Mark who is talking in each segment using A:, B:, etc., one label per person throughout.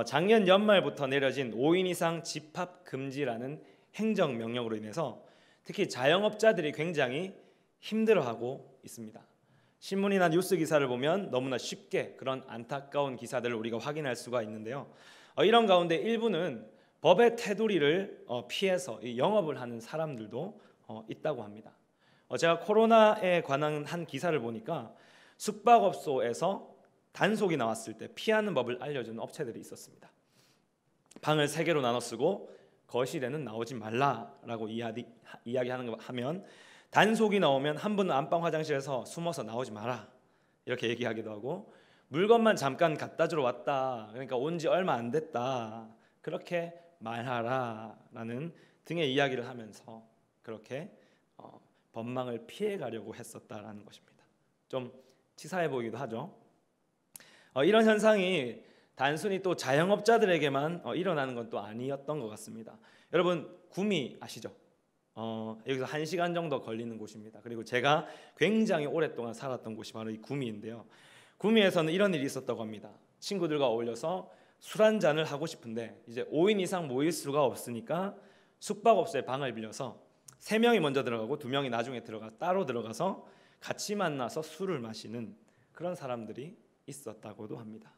A: 작년 연말부터 내려진 5인 이상 집합 금지라는 행정 명령으로 인해서 특히 자영업자들이 굉장히 힘들어하고 있습니다. 신문이나 뉴스 기사를 보면 너무나 쉽게 그런 안타까운 기사들을 우리가 확인할 수가 있는데요. 이런 가운데 일부는 법의 테두리를 피해서 영업을 하는 사람들도 있다고 합니다. 제가 코로나에 관한 한 기사를 보니까 숙박업소에서 단속이 나왔을 때 피하는 법을 알려주는 업체들이 있었습니다. 방을 3개로 나눠 쓰고 거실에는 나오지 말라라고 이야기하는 거 하면 단속이 나오면 한 분은 안방 화장실에서 숨어서 나오지 마라 이렇게 얘기하기도 하고, 물건만 잠깐 갖다 주러 왔다, 그러니까 온 지 얼마 안 됐다, 그렇게 말하라라는 등의 이야기를 하면서 그렇게 법망을 피해 가려고 했었다라는 것입니다. 좀 치사해 보이기도 하죠. 이런 현상이 단순히 또 자영업자들에게만 일어나는 건 또 아니었던 것 같습니다. 여러분, 구미 아시죠? 여기서 1시간 정도 걸리는 곳입니다. 그리고 제가 굉장히 오랫동안 살았던 곳이 바로 이 구미인데요. 구미에서는 이런 일이 있었다고 합니다. 친구들과 어울려서 술 한 잔을 하고 싶은데 이제 5인 이상 모일 수가 없으니까 숙박업소에 방을 빌려서 3명이 먼저 들어가고 2명이 나중에 따로 들어가서 같이 만나서 술을 마시는 그런 사람들이 있었다고도 합니다.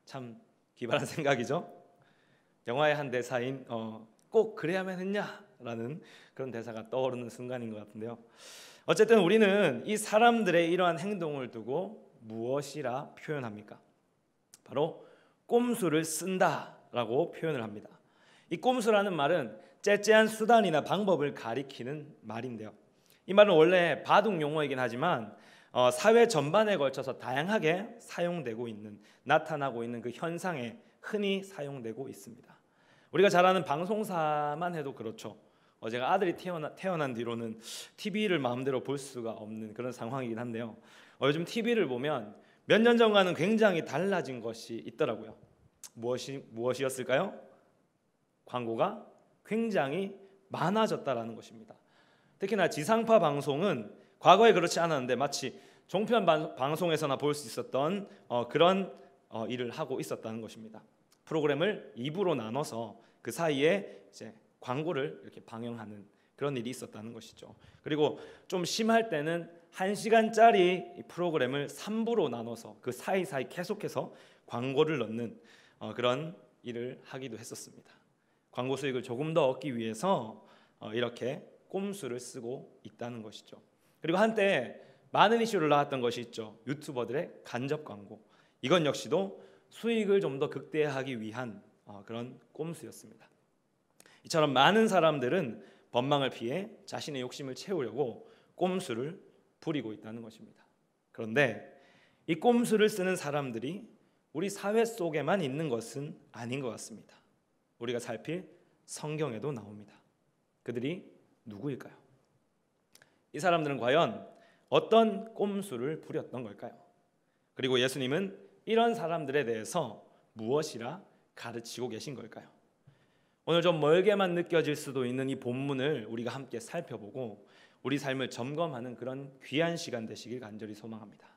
A: 참 기발한 생각이죠. 영화의 한 대사인 꼭 그래야만 했냐라는 그런 대사가 떠오르는 순간인 것 같은데요. 어쨌든 우리는 이 사람들의 이러한 행동을 두고 무엇이라 표현합니까? 바로 꼼수를 쓴다라고 표현을 합니다. 이 꼼수라는 말은 째째한 수단이나 방법을 가리키는 말인데요. 이 말은 원래 바둑 용어이긴 하지만 사회 전반에 걸쳐서 다양하게 사용되고 있는, 나타나고 있는 그 현상에 흔히 사용되고 있습니다. 우리가 잘 아는 방송사만 해도 그렇죠. 제가 아들이 태어난 뒤로는 TV를 마음대로 볼 수가 없는 그런 상황이긴 한데요. 요즘 TV를 보면 몇 년 전과는 굉장히 달라진 것이 있더라고요. 무엇이었을까요? 광고가 굉장히 많아졌다라는 것입니다. 특히나 지상파 방송은 과거에 그렇지 않았는데 마치 종편 방송에서나 볼 수 있었던 그런 일을 하고 있었다는 것입니다. 프로그램을 2부로 나눠서 그 사이에 이제 광고를 이렇게 방영하는 그런 일이 있었다는 것이죠. 그리고 좀 심할 때는 1시간짜리 프로그램을 3부로 나눠서 그 사이사이 계속해서 광고를 넣는 그런 일을 하기도 했었습니다. 광고 수익을 조금 더 얻기 위해서 이렇게 꼼수를 쓰고 있다는 것이죠. 그리고 한때 많은 이슈를 낳았던 것이 있죠. 유튜버들의 간접 광고. 이건 역시도 수익을 좀 더 극대화하기 위한 그런 꼼수였습니다. 이처럼 많은 사람들은 법망을 피해 자신의 욕심을 채우려고 꼼수를 부리고 있다는 것입니다. 그런데 이 꼼수를 쓰는 사람들이 우리 사회 속에만 있는 것은 아닌 것 같습니다. 우리가 살필 성경에도 나옵니다. 그들이 누구일까요? 이 사람들은 과연 어떤 꼼수를 부렸던 걸까요? 그리고 예수님은 이런 사람들에 대해서 무엇이라 가르치고 계신 걸까요? 오늘 좀 멀게만 느껴질 수도 있는 이 본문을 우리가 함께 살펴보고 우리 삶을 점검하는 그런 귀한 시간 되시길 간절히 소망합니다.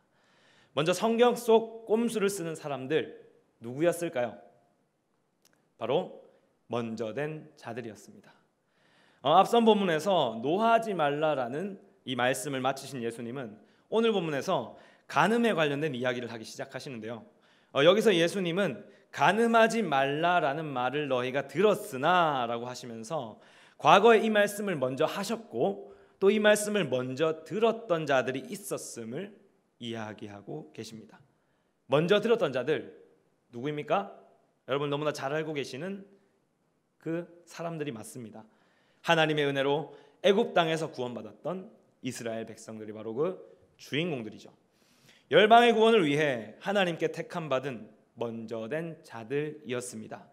A: 먼저 성경 속 꼼수를 쓰는 사람들 누구였을까요? 바로 먼저 된 자들이었습니다. 앞선 본문에서 노하지 말라라는 이 말씀을 마치신 예수님은 오늘 본문에서 간음에 관련된 이야기를 하기 시작하시는데요. 여기서 예수님은 간음하지 말라라는 말을 너희가 들었으나 라고 하시면서 과거에 이 말씀을 먼저 하셨고 또 이 말씀을 먼저 들었던 자들이 있었음을 이야기하고 계십니다. 먼저 들었던 자들 누구입니까? 여러분 너무나 잘 알고 계시는 그 사람들이 맞습니다. 하나님의 은혜로 애굽 땅에서 구원받았던 이스라엘 백성들이 바로 그 주인공들이죠. 열방의 구원을 위해 하나님께 택함 받은 먼저 된 자들이었습니다.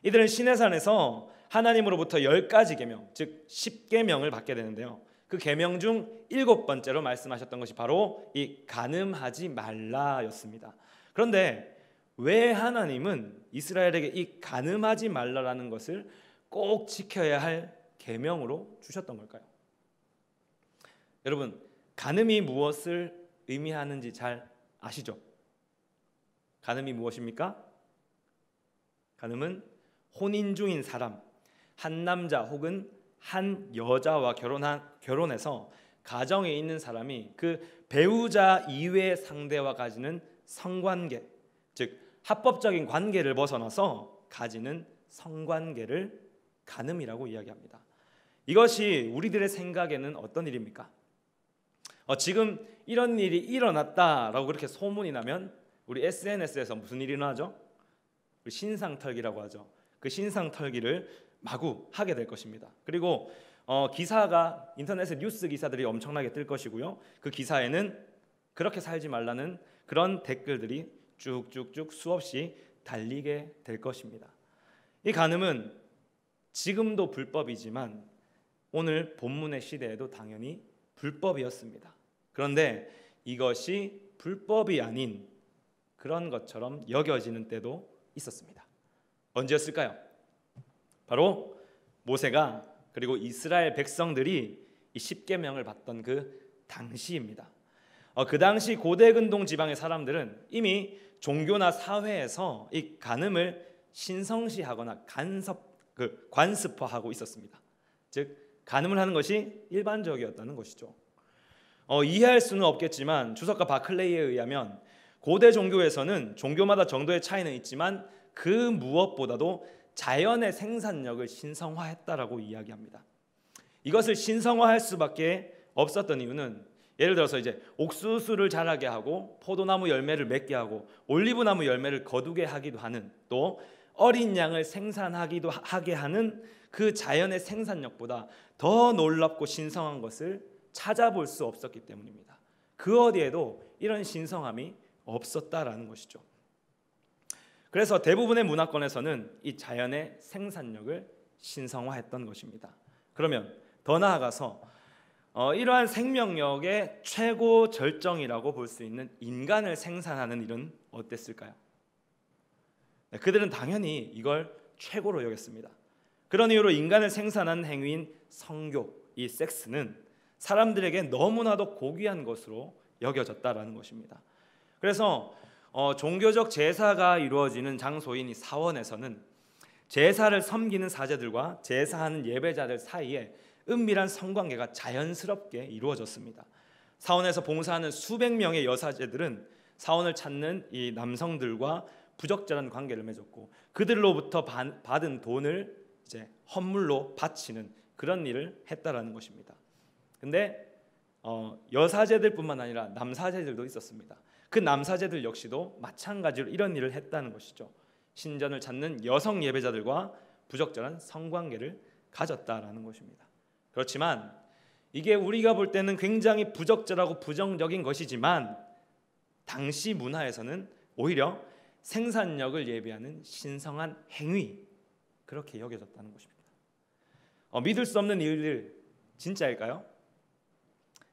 A: 이들은 시내산에서 하나님으로부터 10가지 계명, 즉 10계명을 받게 되는데요. 그 계명 중 7번째로 말씀하셨던 것이 바로 이 간음하지 말라였습니다. 그런데 왜 하나님은 이스라엘에게 이 간음하지 말라라는 것을 꼭 지켜야 할 계명으로 주셨던 걸까요? 여러분, 간음이 무엇을 의미하는지 잘 아시죠? 간음이 무엇입니까? 간음은 혼인 중인 사람, 한 남자 혹은 한 여자와 결혼해서 가정에 있는 사람이 그 배우자 이외의 상대와 가지는 성관계, 즉 합법적인 관계를 벗어나서 가지는 성관계를 간음이라고 이야기합니다. 이것이 우리들의 생각에는 어떤 일입니까? 지금 이런 일이 일어났다라고 그렇게 소문이 나면 우리 SNS에서 무슨 일이 일어나죠? 우리 신상털기라고 하죠. 그 신상털기를 마구 하게 될 것입니다. 그리고 기사가 인터넷에 뉴스 기사들이 엄청나게 뜰 것이고요. 그 기사에는 그렇게 살지 말라는 그런 댓글들이 쭉쭉쭉 수없이 달리게 될 것입니다. 이 간음은 지금도 불법이지만 오늘 본문의 시대에도 당연히 불법이었습니다. 그런데 이것이 불법이 아닌 그런 것처럼 여겨지는 때도 있었습니다. 언제였을까요? 바로 모세가 그리고 이스라엘 백성들이 이 십계명을 받던 그 당시입니다. 그 당시 고대 근동 지방의 사람들은 이미 종교나 사회에서 이 간음을 신성시하거나 관습화하고 있었습니다. 즉 간음을 하는 것이 일반적이었다는 것이죠. 이해할 수는 없겠지만 주석가 바클레이에 의하면 고대 종교에서는 종교마다 정도의 차이는 있지만 그 무엇보다도 자연의 생산력을 신성화했다라고 이야기합니다. 이것을 신성화할 수밖에 없었던 이유는 예를 들어서 이제 옥수수를 자라게 하고 포도나무 열매를 맺게 하고 올리브나무 열매를 거두게 하기도 하는, 또 어린 양을 생산하기도 하게 하는 그 자연의 생산력보다 더 놀랍고 신성한 것을 찾아볼 수 없었기 때문입니다. 그 어디에도 이런 신성함이 없었다라는 것이죠. 그래서 대부분의 문화권에서는 이 자연의 생산력을 신성화했던 것입니다. 그러면 더 나아가서 이러한 생명력의 최고 절정이라고 볼 수 있는 인간을 생산하는 일은 어땠을까요? 그들은 당연히 이걸 최고로 여겼습니다. 그런 이유로 인간을 생산하는 행위인 성교, 이 섹스는 사람들에게 너무나도 고귀한 것으로 여겨졌다라는 것입니다. 그래서 종교적 제사가 이루어지는 장소인 이 사원에서는 제사를 섬기는 사제들과 제사하는 예배자들 사이에 은밀한 성관계가 자연스럽게 이루어졌습니다. 사원에서 봉사하는 수백 명의 여사제들은 사원을 찾는 이 남성들과 부적절한 관계를 맺었고 그들로부터 받은 돈을 이제 헌물로 바치는 그런 일을 했다라는 것입니다. 근데 여사제들뿐만 아니라 남사제들도 있었습니다. 그 남사제들 역시도 마찬가지로 이런 일을 했다는 것이죠. 신전을 찾는 여성 예배자들과 부적절한 성관계를 가졌다라는 것입니다. 그렇지만 이게 우리가 볼 때는 굉장히 부적절하고 부정적인 것이지만 당시 문화에서는 오히려 생산력을 예비하는 신성한 행위, 그렇게 여겨졌다는 것입니다. 믿을 수 없는 일들 진짜일까요?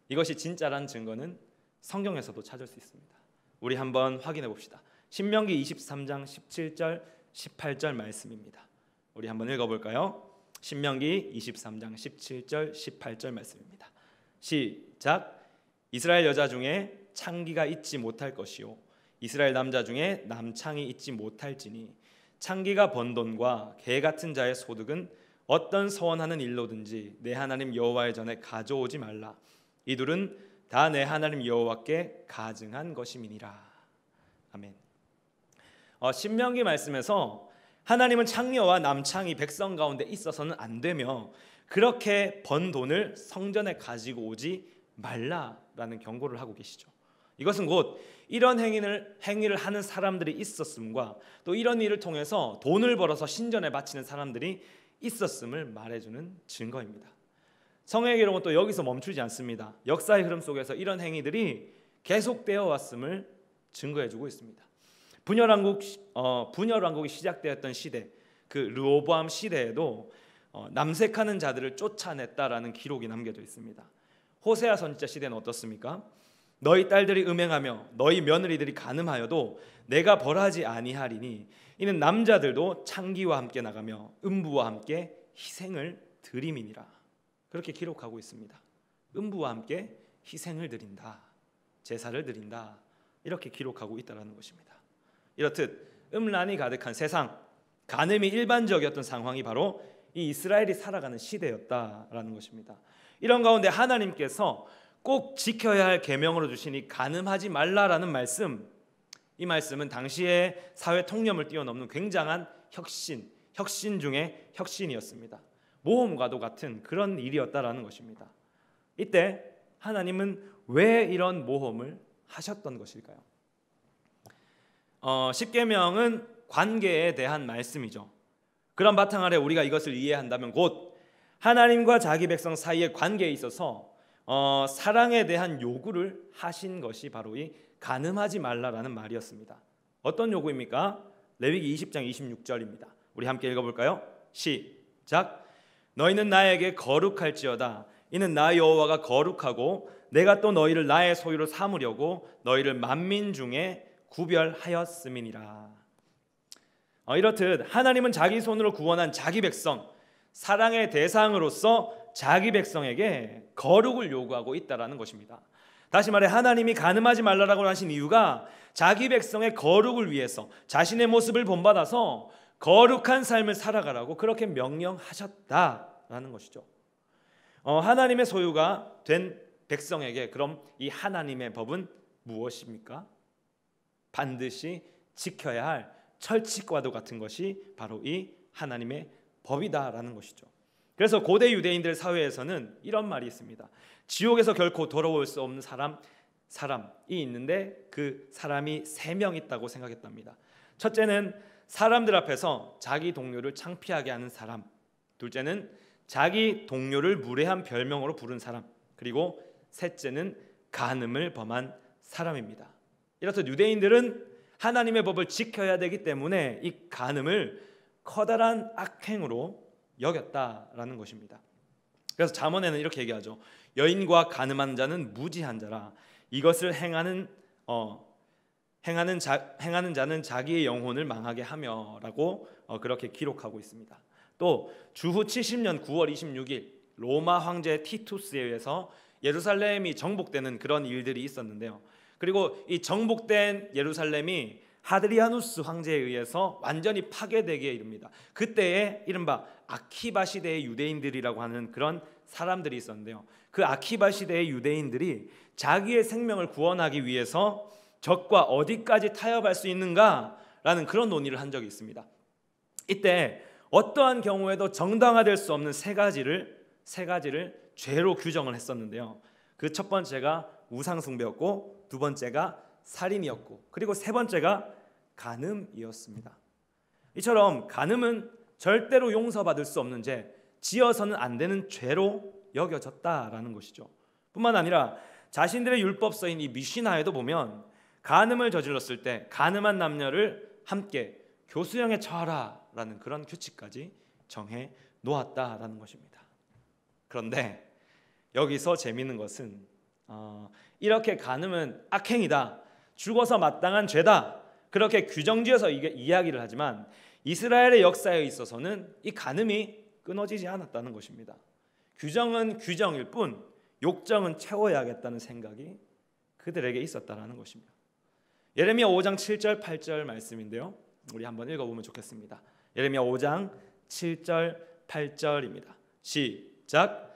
A: 이것이 진짜란 증거는 성경에서도 찾을 수 있습니다. 우리 한번 확인해 봅시다. 신명기 23장 17절 18절 말씀입니다. 우리 한번 읽어볼까요? 신명기 23장 17절 18절 말씀입니다. 시작. 이스라엘 여자 중에 창기가 있지 못할 것이요 이스라엘 남자 중에 남창이 있지 못할지니 창기가 번 돈과 개 같은 자의 소득은 어떤 서원하는 일로든지 내 하나님 여호와의 전에 가져오지 말라. 이둘은 다 내 하나님 여호와께 가증한 것임이니라. 아멘. 신명기 말씀에서 하나님은 창녀와 남창이 백성 가운데 있어서는 안 되며 그렇게 번 돈을 성전에 가지고 오지 말라라는 경고를 하고 계시죠. 이것은 곧 이런 행위를 하는 사람들이 있었음과 또 이런 일을 통해서 돈을 벌어서 신전에 바치는 사람들이 있었음을 말해주는 증거입니다. 성경의 기록은 또 여기서 멈추지 않습니다. 역사의 흐름 속에서 이런 행위들이 계속되어 왔음을 증거해주고 있습니다. 분열왕국이 시작되었던 시대, 그 르호보암 시대에도 남색하는 자들을 쫓아냈다라는 기록이 남겨져 있습니다. 호세아 선지자 시대는 어떻습니까? 너희 딸들이 음행하며 너희 며느리들이 간음하여도 내가 벌하지 아니하리니 이는 남자들도 창기와 함께 나가며 음부와 함께 희생을 드림이니라. 그렇게 기록하고 있습니다. 음부와 함께 희생을 드린다, 제사를 드린다, 이렇게 기록하고 있다는 것입니다. 이렇듯 음란이 가득한 세상, 간음이 일반적이었던 상황이 바로 이 이스라엘이 살아가는 시대였다라는 것입니다. 이런 가운데 하나님께서 꼭 지켜야 할 계명으로 주신 이 간음하지 말라라는 말씀, 이 말씀은 당시의 사회 통념을 뛰어넘는 굉장한 혁신 중에 혁신이었습니다. 모험과도 같은 그런 일이었다라는 것입니다. 이때 하나님은 왜 이런 모험을 하셨던 것일까요? 10계명은 관계에 대한 말씀이죠. 그런 바탕 아래 우리가 이것을 이해한다면 곧 하나님과 자기 백성 사이의 관계에 있어서 사랑에 대한 요구를 하신 것이 바로 이 간음하지 말라라는 말이었습니다. 어떤 요구입니까? 레위기 20장 26절입니다. 우리 함께 읽어볼까요? 시작. 너희는 나에게 거룩할지어다. 이는 나 여호와가 거룩하고 내가 또 너희를 나의 소유로 삼으려고 너희를 만민 중에 구별하였음이니라. 이렇듯 하나님은 자기 손으로 구원한 자기 백성, 사랑의 대상으로서 자기 백성에게 거룩을 요구하고 있다라는 것입니다. 다시 말해 하나님이 간음하지 말라라고 하신 이유가 자기 백성의 거룩을 위해서 자신의 모습을 본받아서 거룩한 삶을 살아가라고 그렇게 명령하셨다라는 것이죠. 하나님의 소유가 된 백성에게 그럼 이 하나님의 법은 무엇입니까? 반드시 지켜야 할 철칙과도 같은 것이 바로 이 하나님의 법이다라는 것이죠. 그래서 고대 유대인들 사회에서는 이런 말이 있습니다. 지옥에서 결코 돌아올 수 없는 사람이 있는데 그 사람이 3명 있다고 생각했답니다. 첫째는 사람들 앞에서 자기 동료를 창피하게 하는 사람, 둘째는 자기 동료를 무례한 별명으로 부른 사람, 그리고 셋째는 간음을 범한 사람입니다. 이렇듯 유대인들은 하나님의 법을 지켜야 되기 때문에 이 간음을 커다란 악행으로 여겼다라는 것입니다. 그래서 잠언에는 이렇게 얘기하죠. 여인과 간음한 자는 무지한 자라. 이것을 행하는 자는 자기의 영혼을 망하게 하며라고 그렇게 기록하고 있습니다. 또 주후 70년 9월 26일 로마 황제 티투스에 의해서 예루살렘이 정복되는 그런 일들이 있었는데요. 그리고 이 정복된 예루살렘이 하드리아누스 황제에 의해서 완전히 파괴되기에 이릅니다. 그때에 이른바 아키바 시대의 유대인들이라고 하는 그런 사람들이 있었는데요. 그 아키바 시대의 유대인들이 자기의 생명을 구원하기 위해서 적과 어디까지 타협할 수 있는가라는 그런 논의를 한 적이 있습니다. 이때 어떠한 경우에도 정당화될 수 없는 세 가지를 죄로 규정을 했었는데요. 그 첫 번째가 우상숭배였고, 두 번째가 살인이었고, 그리고 세 번째가 간음이었습니다. 이처럼 간음은 절대로 용서받을 수 없는 죄, 지어서는 안 되는 죄로 여겨졌다라는 것이죠. 뿐만 아니라 자신들의 율법서인 이 미시나에도 보면 간음을 저질렀을 때 간음한 남녀를 함께 교수형에 처하라라는 그런 규칙까지 정해 놓았다라는 것입니다. 그런데 여기서 재미있는 것은 이렇게 간음은 악행이다, 죽어서 마땅한 죄다, 그렇게 규정지어서 이야기를 하지만 이스라엘의 역사에 있어서는 이 간음이 끊어지지 않았다는 것입니다. 규정은 규정일 뿐 욕정은 채워야겠다는 생각이 그들에게 있었다는 것입니다. 예레미야 5장 7절 8절 말씀인데요, 우리 한번 읽어보면 좋겠습니다. 예레미야 5장 7절 8절입니다. 시작.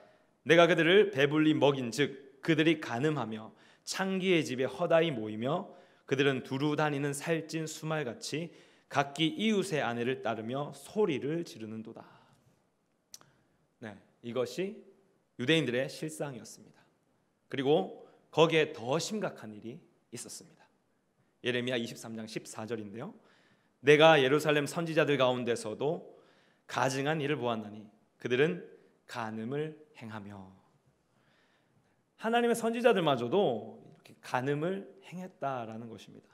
A: 내가 그들을 배불리 먹인즉 그들이 간음하며 창기의 집에 허다히 모이며 그들은 두루 다니는 살찐 수말같이 각기 이웃의 아내를 따르며 소리를 지르는도다. 네, 이것이 유대인들의 실상이었습니다. 그리고 거기에 더 심각한 일이 있었습니다. 예레미야 23장 14절인데요. 내가 예루살렘 선지자들 가운데서도 가증한 일을 보았나니 그들은 간음을 행하며. 하나님의 선지자들마저도 이렇게 간음을 행했다라는 것입니다.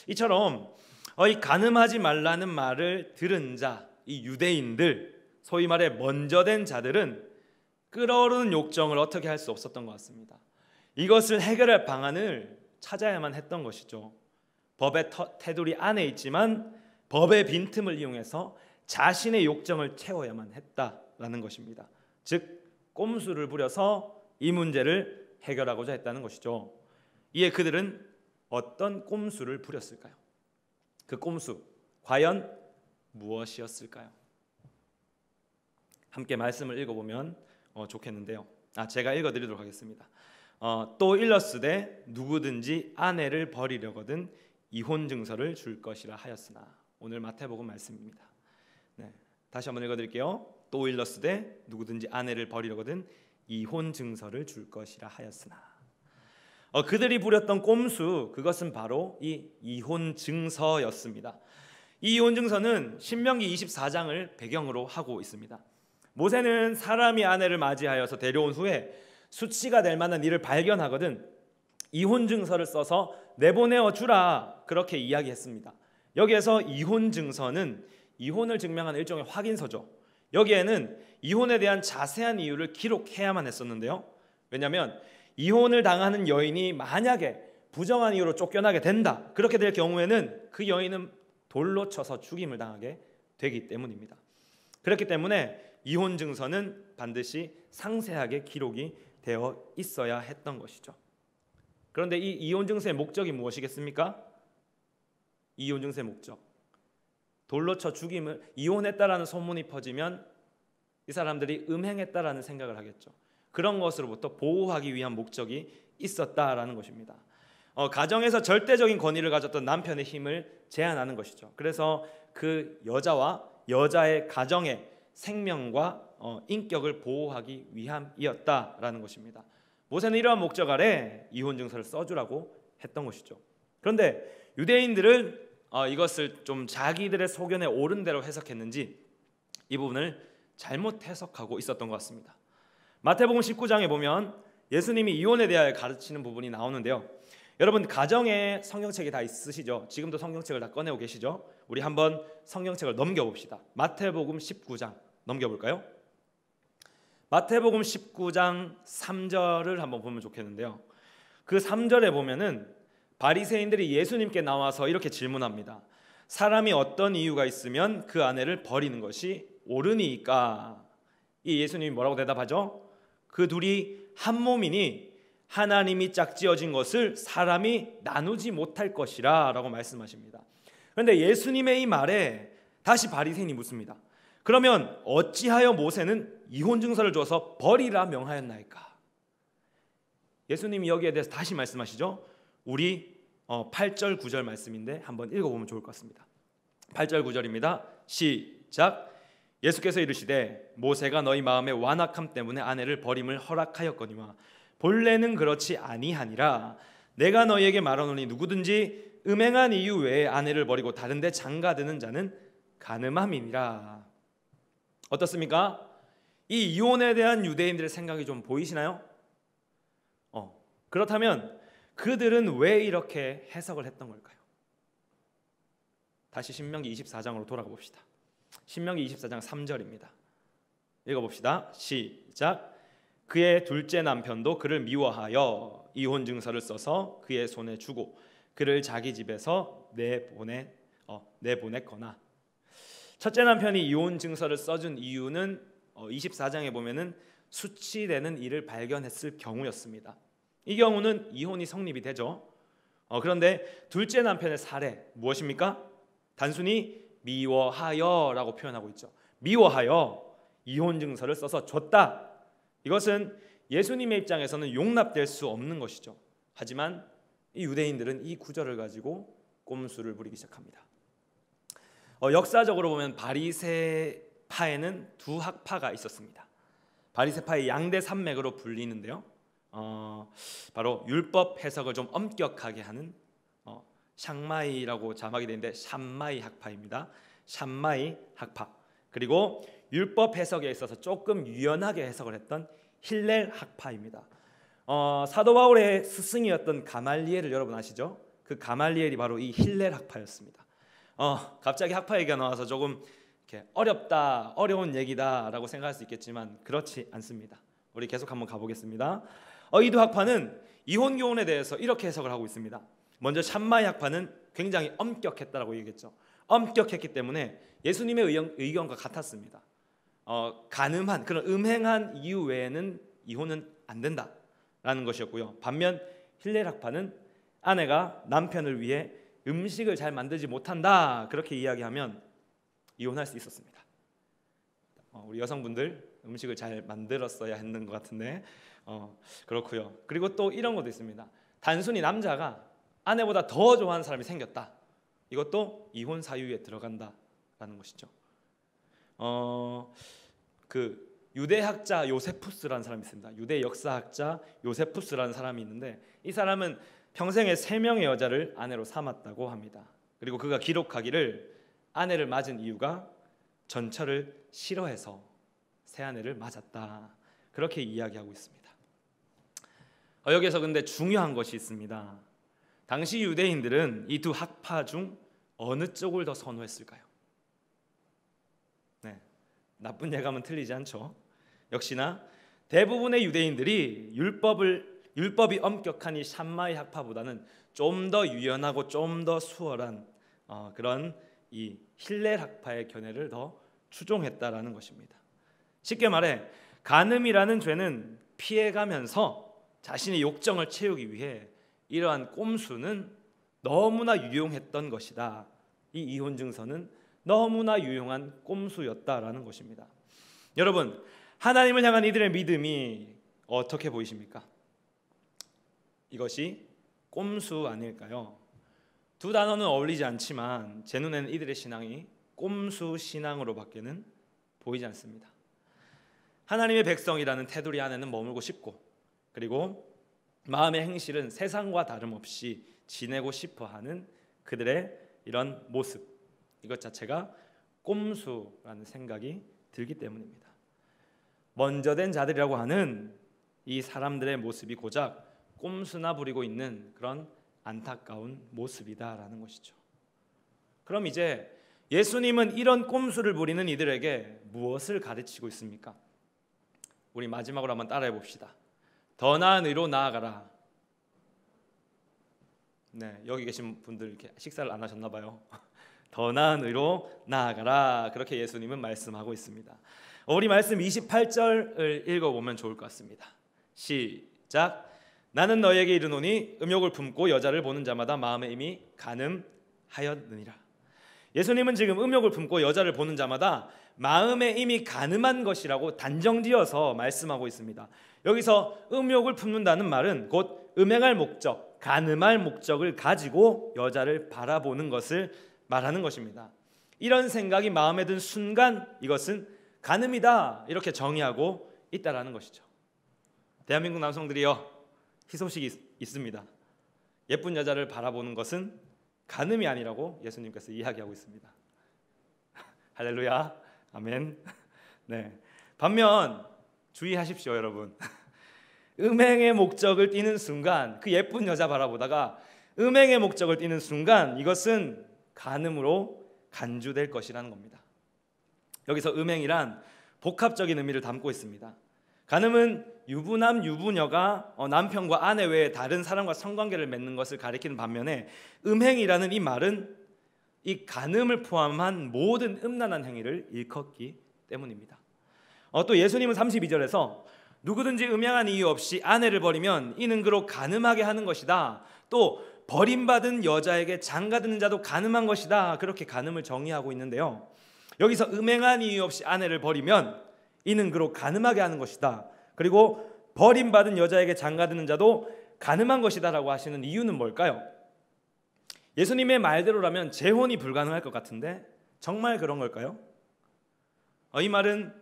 A: 이처럼 이 간음하지 말라는 말을 들은 자, 이 유대인들, 소위 말해 먼저 된 자들은 끓어오르는 욕정을 어떻게 할 수 없었던 것 같습니다. 이것을 해결할 방안을 찾아야만 했던 것이죠. 법의 테두리 안에 있지만 법의 빈틈을 이용해서 자신의 욕정을 채워야만 했다라는 것입니다. 즉 꼼수를 부려서 이 문제를 해결하고자 했다는 것이죠. 이에 그들은 어떤 꼼수를 부렸을까요? 그 꼼수, 과연 무엇이었을까요? 함께 말씀을 읽어보면 좋겠는데요. 제가 읽어드리도록 하겠습니다. 또 일렀으되 누구든지 아내를 버리려거든 이혼 증서를 줄 것이라 하였으나. 오늘 마태복음 말씀입니다. 네, 다시 한번 읽어드릴게요. 또 일렀으되 누구든지 아내를 버리려거든 이혼 증서를 줄 것이라 하였으나. 그들이 부렸던 꼼수, 그것은 바로 이 이혼 증서였습니다. 이 이혼 증서는 신명기 24장을 배경으로 하고 있습니다. 모세는 사람이 아내를 맞이하여서 데려온 후에 수치가 될 만한 일을 발견하거든 이혼 증서를 써서 내보내어 주라, 그렇게 이야기했습니다. 여기에서 이혼 증서는 이혼을 증명하는 일종의 확인서죠. 여기에는 이혼에 대한 자세한 이유를 기록해야만 했었는데요. 왜냐하면 이혼을 당하는 여인이 만약에 부정한 이유로 쫓겨나게 된다, 그렇게 될 경우에는 그 여인은 돌로 쳐서 죽임을 당하게 되기 때문입니다. 그렇기 때문에 이혼 증서는 반드시 상세하게 기록이 되어 있어야 했던 것이죠. 그런데 이 이혼 증서의 목적이 무엇이겠습니까? 이혼 증서의 목적, 돌로 쳐 죽임을, 이혼했다라는 소문이 퍼지면 이 사람들이 음행했다라는 생각을 하겠죠. 그런 것으로부터 보호하기 위한 목적이 있었다라는 것입니다. 가정에서 절대적인 권위를 가졌던 남편의 힘을 제한하는 것이죠. 그래서 그 여자와 여자의 가정의 생명과 인격을 보호하기 위함이었다라는 것입니다. 모세는 이러한 목적 아래 이혼 증서를 써주라고 했던 것이죠. 그런데 유대인들은 이것을 좀 자기들의 소견에 옳은 대로 해석했는지 이 부분을 잘못 해석하고 있었던 것 같습니다. 마태복음 19장에 보면 예수님이 이혼에 대하여 가르치는 부분이 나오는데요. 여러분 가정에 성경책이 다 있으시죠? 지금도 성경책을 다 꺼내고 계시죠? 우리 한번 성경책을 넘겨봅시다. 마태복음 19장 넘겨볼까요? 마태복음 19장 3절을 한번 보면 좋겠는데요. 그 3절에 보면은 바리새인들이 예수님께 나와서 이렇게 질문합니다. 사람이 어떤 이유가 있으면 그 아내를 버리는 것이 옳으니까? 이 예수님이 뭐라고 대답하죠? 그 둘이 한 몸이니 하나님이 짝지어진 것을 사람이 나누지 못할 것이라 라고 말씀하십니다. 그런데 예수님의 이 말에 다시 바리새인이 묻습니다. 그러면 어찌하여 모세는 이혼 증서를 줘서 버리라 명하였나이까? 예수님이 여기에 대해서 다시 말씀하시죠. 우리 8절 9절 말씀인데 한번 읽어보면 좋을 것 같습니다. 8절 9절입니다. 시작. 예수께서 이르시되 모세가 너희 마음의 완악함 때문에 아내를 버림을 허락하였거니와 본래는 그렇지 아니하니라. 내가 너희에게 말하노니 누구든지 음행한 이유 외에 아내를 버리고 다른 데 장가드는 자는 간음함이니라. 어떻습니까? 이 이혼에 대한 유대인들의 생각이 좀 보이시나요? 그렇다면 그들은 왜 이렇게 해석을 했던 걸까요? 다시 신명기 24장으로 돌아가 봅시다. 신명기 24장 3절입니다. 읽어봅시다. 시작. 그의 둘째 남편도 그를 미워하여 이혼 증서를 써서 그의 손에 주고 그를 자기 집에서 내보냈거나. 첫째 남편이 이혼 증서를 써준 이유는 24장에 보면은 수치되는 일을 발견했을 경우였습니다. 이 경우는 이혼이 성립이 되죠. 그런데 둘째 남편의 사례 무엇입니까? 단순히 미워하여라고 표현하고 있죠. 미워하여 이혼 증서를 써서 줬다. 이것은 예수님의 입장에서는 용납될 수 없는 것이죠. 하지만 이 유대인들은 이 구절을 가지고 꼼수를 부리기 시작합니다. 역사적으로 보면 바리새파에는 두 학파가 있었습니다. 바리새파의 양대 산맥으로 불리는데요. 바로 율법 해석을 좀 엄격하게 하는 샹마이라고 자막이 되는데 샴마이 학파입니다. 샴마이 학파. 그리고 율법 해석에 있어서 조금 유연하게 해석을 했던 힐렐 학파입니다. 사도 바울의 스승이었던 가말리엘을 여러분 아시죠? 그 가말리엘이 바로 이 힐렐 학파였습니다. 갑자기 학파 얘기가 나와서 조금 이렇게 어렵다, 어려운 얘기다라고 생각할 수 있겠지만 그렇지 않습니다. 우리 계속 한번 가보겠습니다. 이 두 학파는 이혼 교훈에 대해서 이렇게 해석을 하고 있습니다. 먼저 샴마이 학파는 굉장히 엄격했다라고 얘기했죠. 엄격했기 때문에 예수님의 의견과 같았습니다. 간음한 그런 음행한 이유 외에는 이혼은 안 된다라는 것이었고요. 반면 힐렐 학파는 아내가 남편을 위해 음식을 잘 만들지 못한다 그렇게 이야기하면 이혼할 수 있었습니다. 우리 여성분들 음식을 잘 만들었어야 했는 것 같은데 그렇고요. 그리고 또 이런 것도 있습니다. 단순히 남자가 아내보다 더 좋아하는 사람이 생겼다. 이것도 이혼 사유에 들어간다라는 것이죠. 그 유대학자 요세푸스라는 사람이 있습니다. 유대 역사학자 요세푸스라는 사람이 있는데 이 사람은 평생에 3명의 여자를 아내로 삼았다고 합니다. 그리고 그가 기록하기를 아내를 맞은 이유가 전처를 싫어해서 새 아내를 맞았다. 그렇게 이야기하고 있습니다. 여기에서 근데 중요한 것이 있습니다. 당시 유대인들은 이 두 학파 중 어느 쪽을 더 선호했을까요? 네, 나쁜 예감은 틀리지 않죠. 역시나 대부분의 유대인들이 율법이 엄격한 이 샴마이 학파보다는 좀 더 유연하고 좀 더 수월한 그런 이 힐렐 학파의 견해를 더 추종했다라는 것입니다. 쉽게 말해 간음이라는 죄는 피해가면서 자신의 욕정을 채우기 위해 이러한 꼼수는 너무나 유용했던 것이다. 이 이혼 증서는 너무나 유용한 꼼수였다라는 것입니다. 여러분, 하나님을 향한 이들의 믿음이 어떻게 보이십니까? 이것이 꼼수 아닐까요? 두 단어는 어울리지 않지만 제 눈에는 이들의 신앙이 꼼수 신앙으로밖에는 보이지 않습니다. 하나님의 백성이라는 테두리 안에는 머물고 싶고, 그리고 마음의 행실은 세상과 다름없이 지내고 싶어하는 그들의 이런 모습, 이것 자체가 꼼수라는 생각이 들기 때문입니다. 먼저 된 자들이라고 하는 이 사람들의 모습이 고작 꼼수나 부리고 있는 그런 안타까운 모습이다라는 것이죠. 그럼 이제 예수님은 이런 꼼수를 부리는 이들에게 무엇을 가르치고 있습니까? 우리 마지막으로 한번 따라해 봅시다. 더 나은 의로 나아가라. 네, 여기 계신 분들 이렇게 식사를 안 하셨나 봐요. 더 나은 의로 나아가라. 그렇게 예수님은 말씀하고 있습니다. 우리 말씀 28절을 읽어보면 좋을 것 같습니다. 시작. 나는 너에게 이르노니 음욕을 품고 여자를 보는 자마다 마음에 이미 간음하였느니라. 예수님은 지금 음욕을 품고 여자를 보는 자마다 마음에 이미 간음한 것이라고 단정지어서 말씀하고 있습니다. 여기서 음욕을 품는다는 말은 곧 음행할 목적, 간음할 목적을 가지고 여자를 바라보는 것을 말하는 것입니다. 이런 생각이 마음에 든 순간 이것은 간음이다, 이렇게 정의하고 있다라는 것이죠. 대한민국 남성들이요, 희소식이 있습니다. 예쁜 여자를 바라보는 것은 간음이 아니라고 예수님께서 이야기하고 있습니다. 할렐루야, 아멘. 네. 반면 주의하십시오, 여러분. 음행의 목적을 띠는 순간, 그 예쁜 여자 바라보다가 음행의 목적을 띠는 순간 이것은 간음으로 간주될 것이라는 겁니다. 여기서 음행이란 복합적인 의미를 담고 있습니다. 간음은 유부남, 유부녀가 남편과 아내 외에 다른 사람과 성관계를 맺는 것을 가리키는 반면에 음행이라는 이 말은 이 간음을 포함한 모든 음란한 행위를 일컫기 때문입니다. 또 예수님은 32절에서 누구든지 음양한 이유 없이 아내를 버리면 이는 그로 간음하게 하는 것이다. 또 버림받은 여자에게 장가드는 자도 간음한 것이다. 그렇게 간음을 정의하고 있는데요. 여기서 음행한 이유 없이 아내를 버리면 이는 그로 간음하게 하는 것이다. 그리고 버림받은 여자에게 장가드는 자도 간음한 것이다 라고 하시는 이유는 뭘까요? 예수님의 말대로라면 재혼이 불가능할 것 같은데 정말 그런 걸까요? 이 말은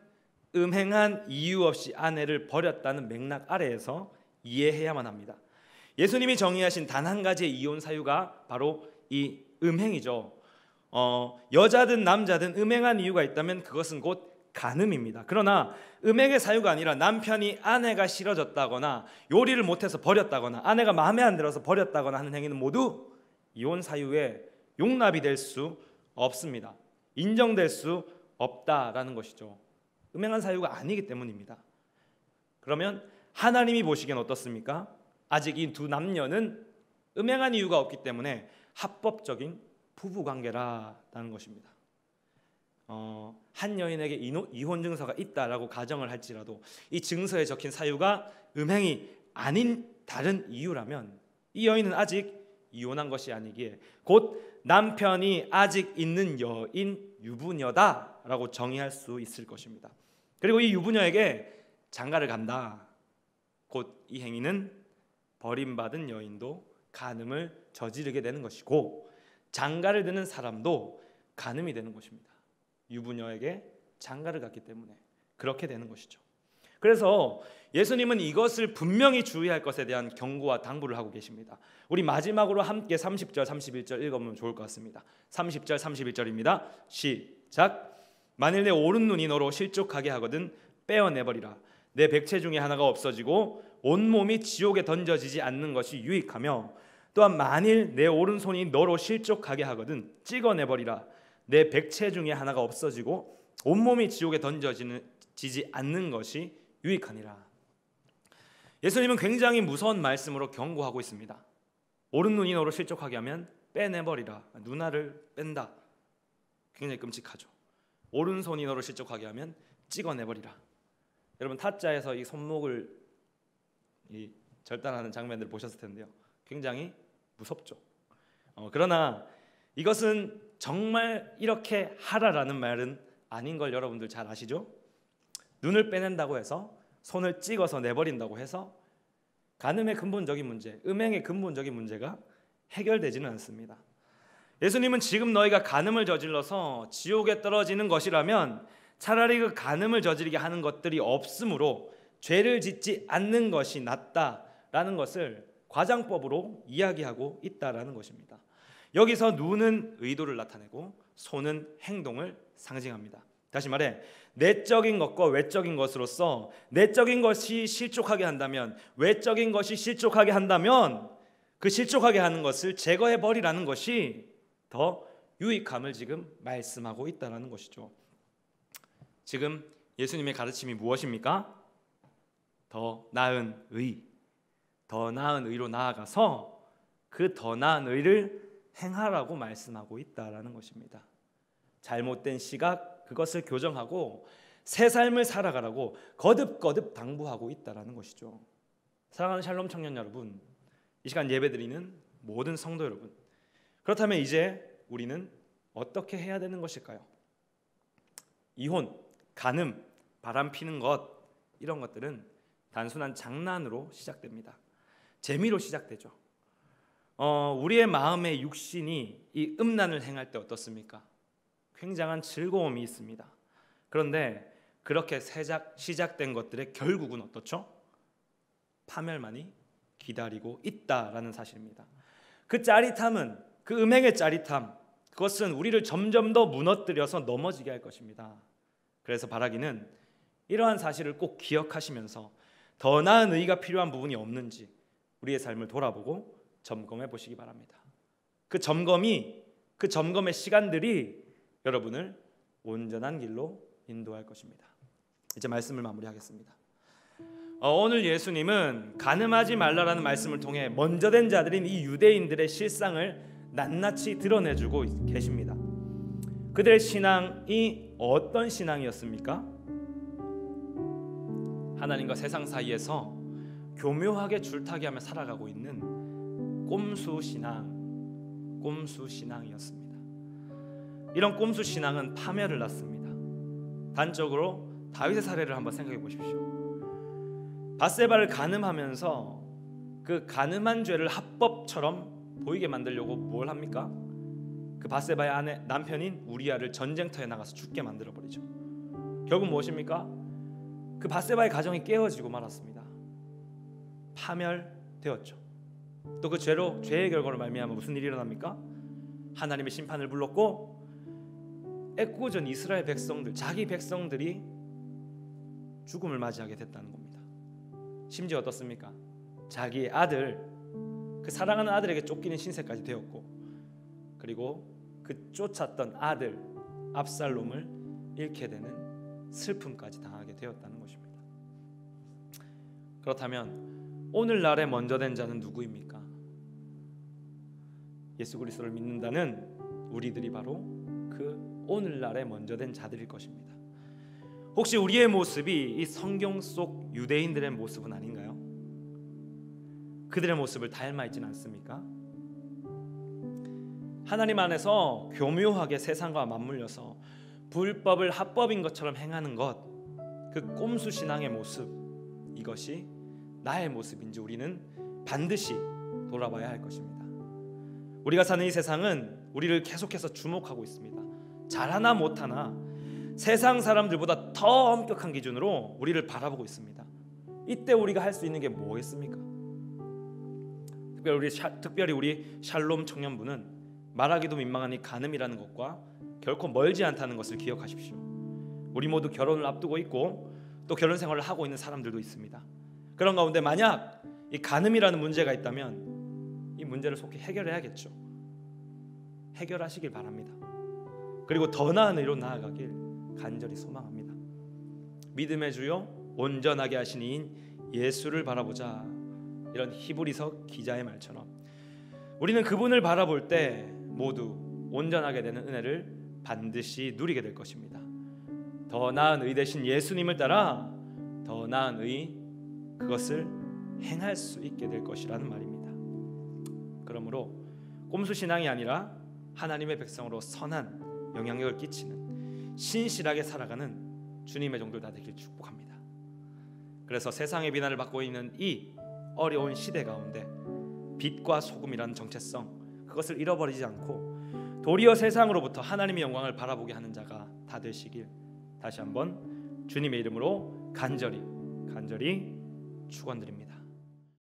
A: 음행한 이유 없이 아내를 버렸다는 맥락 아래에서 이해해야만 합니다. 예수님이 정의하신 단 한 가지의 이혼 사유가 바로 이 음행이죠. 여자든 남자든 음행한 이유가 있다면 그것은 곧 간음입니다. 그러나 음행의 사유가 아니라 남편이 아내가 싫어졌다거나 요리를 못해서 버렸다거나 아내가 마음에 안 들어서 버렸다거나 하는 행위는 모두 이혼 사유에 용납이 될 수 없습니다. 인정될 수 없다라는 것이죠. 음행한 사유가 아니기 때문입니다. 그러면 하나님이 보시기엔 어떻습니까? 아직 이 두 남녀는 음행한 이유가 없기 때문에 합법적인 부부관계라는 것입니다. 한 여인에게 이혼 증서가 있다라고 가정을 할지라도 이 증서에 적힌 사유가 음행이 아닌 다른 이유라면 이 여인은 아직 이혼한 것이 아니기에 곧 남편이 아직 있는 여인, 유부녀다라고 정의할 수 있을 것입니다. 그리고 이 유부녀에게 장가를 간다. 곧 이 행위는 버림받은 여인도 간음을 저지르게 되는 것이고 장가를 드는 사람도 간음이 되는 것입니다. 유부녀에게 장가를 갔기 때문에 그렇게 되는 것이죠. 그래서 예수님은 이것을 분명히 주의할 것에 대한 경고와 당부를 하고 계십니다. 우리 마지막으로 함께 30절 31절 읽어보면 좋을 것 같습니다. 30절 31절입니다. 시작. 만일 내 오른 눈이 너로 실족하게 하거든 빼어내버리라. 내 백체 중에 하나가 없어지고 온몸이 지옥에 던져지지 않는 것이 유익하며 또한 만일 내 오른손이 너로 실족하게 하거든 찍어내버리라. 내 백체 중에 하나가 없어지고 온몸이 지옥에 던져지지 않는 것이 유익하니라. 예수님은 굉장히 무서운 말씀으로 경고하고 있습니다. 오른 눈이 너로 실족하게 하면 빼내버리라. 눈알을 뺀다. 굉장히 끔찍하죠. 오른손이 너로 실족하게 하면 찍어내버리라. 여러분 타짜에서 이 손목을 절단하는 장면들을 보셨을 텐데요. 굉장히 무섭죠. 그러나 이것은 정말 이렇게 하라라는 말은 아닌 걸 여러분들 잘 아시죠? 눈을 빼낸다고 해서 손을 찍어서 내버린다고 해서 간음의 근본적인 문제, 음행의 근본적인 문제가 해결되지는 않습니다. 예수님은 지금 너희가 간음을 저질러서 지옥에 떨어지는 것이라면 차라리 그 간음을 저지르게 하는 것들이 없으므로 죄를 짓지 않는 것이 낫다라는 것을 과장법으로 이야기하고 있다라는 것입니다. 여기서 눈은 의도를 나타내고 손은 행동을 상징합니다. 다시 말해 내적인 것과 외적인 것으로서 내적인 것이 실족하게 한다면 외적인 것이 실족하게 한다면 그 실족하게 하는 것을 제거해 버리라는 것이 더 유익함을 지금 말씀하고 있다는 것이죠. 지금 예수님의 가르침이 무엇입니까? 더 나은 의, 더 나은 의로 나아가서 그 더 나은 의를 행하라고 말씀하고 있다라는 것입니다. 잘못된 시각 그것을 교정하고 새 삶을 살아가라고 거듭거듭 당부하고 있다라는 것이죠. 사랑하는 샬롬 청년 여러분, 이 시간 예배드리는 모든 성도 여러분, 그렇다면 이제 우리는 어떻게 해야 되는 것일까요? 이혼, 간음, 바람피는 것 이런 것들은 단순한 장난으로 시작됩니다. 재미로 시작되죠. 우리의 마음의 육신이 이 음란을 행할 때 어떻습니까? 굉장한 즐거움이 있습니다. 그런데 그렇게 시작된 것들의 결국은 어떻죠? 파멸만이 기다리고 있다라는 사실입니다. 그 짜릿함은, 그 음행의 짜릿함, 그것은 우리를 점점 더 무너뜨려서 넘어지게 할 것입니다. 그래서 바라기는 이러한 사실을 꼭 기억하시면서 더 나은 의가 필요한 부분이 없는지 우리의 삶을 돌아보고 점검해 보시기 바랍니다. 그 점검의 시간들이 여러분을 온전한 길로 인도할 것입니다. 이제 말씀을 마무리하겠습니다. 오늘 예수님은 간음하지 말라라는 말씀을 통해 먼저 된 자들인 이 유대인들의 실상을 낱낱이 드러내주고 계십니다. 그들의 신앙이 어떤 신앙이었습니까? 하나님과 세상 사이에서 교묘하게 줄타기하며 살아가고 있는 꼼수 신앙이었습니다. 이런 꼼수 신앙은 파멸을 낳습니다. 단적으로 다윗의 사례를 한번 생각해 보십시오. 밧세바를 간음하면서 그 간음한 죄를 합법처럼 보이게 만들려고 뭘 합니까? 그 밧세바의 남편인 우리아를 전쟁터에 나가서 죽게 만들어 버리죠. 결국 무엇입니까? 그 밧세바의 가정이 깨어지고 말았습니다. 파멸되었죠. 또 그 죄의 결과로 말미암아 무슨 일이 일어납니까? 하나님의 심판을 불렀고 애꿎은 이스라엘 백성들, 자기 백성들이 죽음을 맞이하게 됐다는 겁니다. 심지어 어떻습니까? 자기의 아들, 그 사랑하는 아들에게 쫓기는 신세까지 되었고, 그리고 그 쫓았던 아들 압살롬을 잃게 되는 슬픔까지 당하게 되었다는 것입니다. 그렇다면 오늘날에 먼저 된 자는 누구입니까? 예수 그리스도를 믿는다는 우리들이 바로 그 오늘날에 먼저 된 자들일 것입니다. 혹시 우리의 모습이 이 성경 속 유대인들의 모습은 아닌가요? 그들의 모습을 닮아 있지는 않습니까? 하나님 안에서 교묘하게 세상과 맞물려서 불법을 합법인 것처럼 행하는 것, 그 꼼수 신앙의 모습, 이것이 나의 모습인지 우리는 반드시 돌아봐야 할 것입니다. 우리가 사는 이 세상은 우리를 계속해서 주목하고 있습니다. 잘하나 못하나 세상 사람들보다 더 엄격한 기준으로 우리를 바라보고 있습니다. 이때 우리가 할 수 있는 게 뭐겠습니까? 특별히 우리 샬롬 청년부는 말하기도 민망한 이 간음이라는 것과 결코 멀지 않다는 것을 기억하십시오. 우리 모두 결혼을 앞두고 있고 또 결혼 생활을 하고 있는 사람들도 있습니다. 그런 가운데 만약 이 간음이라는 문제가 있다면 이 문제를 속히 해결해야겠죠. 해결하시길 바랍니다. 그리고 더 나은 의로 나아가길 간절히 소망합니다. 믿음의 주요 온전하게 하신 이인 예수를 바라보자, 이런 히브리서 기자의 말처럼 우리는 그분을 바라볼 때 모두 온전하게 되는 은혜를 반드시 누리게 될 것입니다. 더 나은 의 되신 예수님을 따라 더 나은 의, 그것을 행할 수 있게 될 것이라는 말입니다. 그러므로 꼼수 신앙이 아니라 하나님의 백성으로 선한 영향력을 끼치는 신실하게 살아가는 주님의 종들 다 되길 축복합니다. 그래서 세상의 비난을 받고 있는 이 어려운 시대 가운데 빛과 소금이라는 정체성, 그것을 잃어버리지 않고 도리어 세상으로부터 하나님의 영광을 바라보게 하는 자가 다 되시길 다시 한번 주님의 이름으로 간절히 축원드립니다.